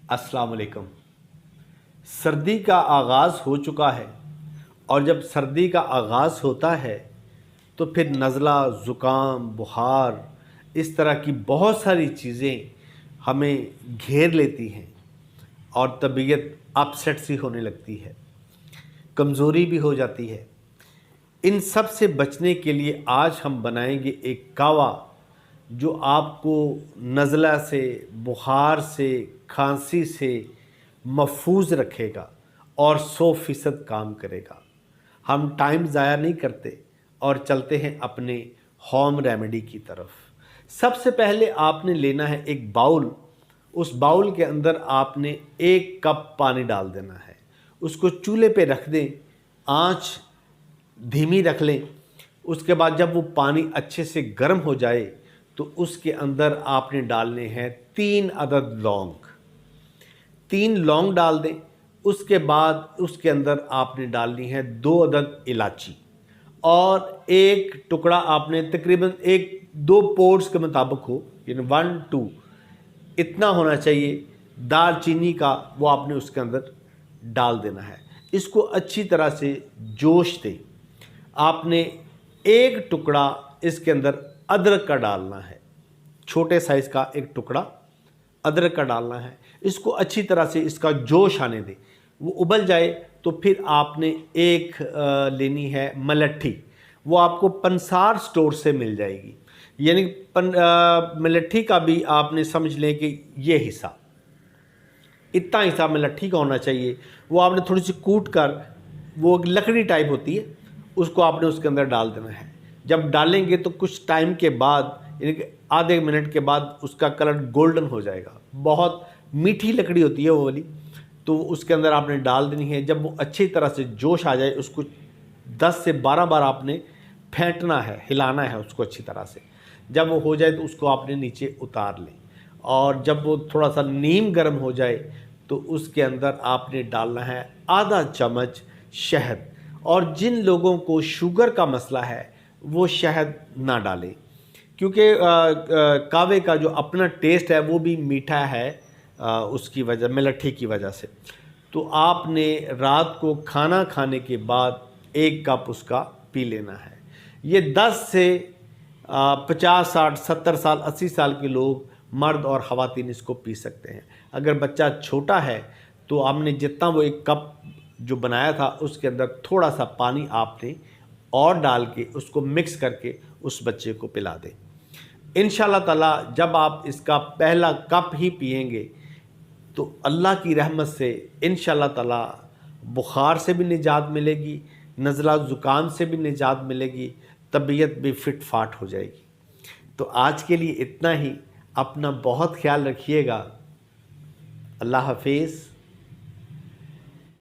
अस्सलाम वालेकुम। सर्दी का आगाज़ हो चुका है और जब सर्दी का आगाज़ होता है तो फिर नज़ला, ज़ुकाम, बुखार इस तरह की बहुत सारी चीज़ें हमें घेर लेती हैं और तबीयत अपसेट सी होने लगती है, कमज़ोरी भी हो जाती है। इन सब से बचने के लिए आज हम बनाएंगे एक कावा जो आपको नज़ला से, बुखार से, खांसी से महफूज रखेगा और 100% काम करेगा। हम टाइम ज़ाया नहीं करते और चलते हैं अपने होम रेमेडी की तरफ। सबसे पहले आपने लेना है एक बाउल। उस बाउल के अंदर आपने 1 कप पानी डाल देना है। उसको चूल्हे पे रख दें, आँच धीमी रख लें। उसके बाद जब वो पानी अच्छे से गर्म हो जाए तो उसके अंदर आपने डालने हैं 3 अदद लौंग। 3 लौंग डाल दें। उसके बाद उसके अंदर आपने डालनी है 2 अदद इलायची और एक टुकड़ा आपने तकरीबन 1-2 पोर्स के मुताबिक हो, यानी 1-2 इतना होना चाहिए दालचीनी का, वो आपने उसके अंदर डाल देना है। इसको अच्छी तरह से जोश दें। आपने एक टुकड़ा इसके अंदर अदरक का डालना है, छोटे साइज़ का एक टुकड़ा अदरक का डालना है। इसको अच्छी तरह से इसका जोश आने दें। वो उबल जाए तो फिर आपने एक लेनी है मलट्ठी। वो आपको पंसार स्टोर से मिल जाएगी, यानी मलट्ठी का भी आपने समझ लें कि ये हिस्सा, इतना हिस्सा मलट्ठी का होना चाहिए। वो आपने थोड़ी सी कूट कर, वो लकड़ी टाइप होती है, उसको आपने उसके अंदर डाल देना है। जब डालेंगे तो कुछ टाइम के बाद, यानी कि आधे मिनट के बाद उसका कलर गोल्डन हो जाएगा। बहुत मीठी लकड़ी होती है वो वाली, तो उसके अंदर आपने डाल देनी है। जब वो अच्छी तरह से जोश आ जाए, उसको 10 से 12 बार आपने फेंटना है, हिलाना है उसको अच्छी तरह से। जब वो हो जाए तो उसको आपने नीचे उतार लें और जब वो थोड़ा सा नीम गर्म हो जाए तो उसके अंदर आपने डालना है आधा चम्मच शहद। और जिन लोगों को शुगर का मसला है वो शहद ना डालें, क्योंकि कावे का जो अपना टेस्ट है वो भी मीठा है, उसकी वजह, मिलट्ठी की वजह से। तो आपने रात को खाना खाने के बाद 1 कप उसका पी लेना है। ये 10 से 50, 60, 70 साल, 80 साल के लोग, मर्द और ख़वातीन इसको पी सकते हैं। अगर बच्चा छोटा है तो आपने जितना वो 1 कप जो बनाया था उसके अंदर थोड़ा सा पानी आपने और डाल के उसको मिक्स करके उस बच्चे को पिला दें। इंशाल्लाह ताला जब आप इसका पहला कप ही पिएंगे तो अल्लाह की रहमत से इंशाल्लाह ताला बुखार से भी निजात मिलेगी, नज़ला ज़ुकाम से भी निजात मिलेगी, तबीयत भी फिट फाट हो जाएगी। तो आज के लिए इतना ही। अपना बहुत ख्याल रखिएगा। अल्लाह हाफिज़।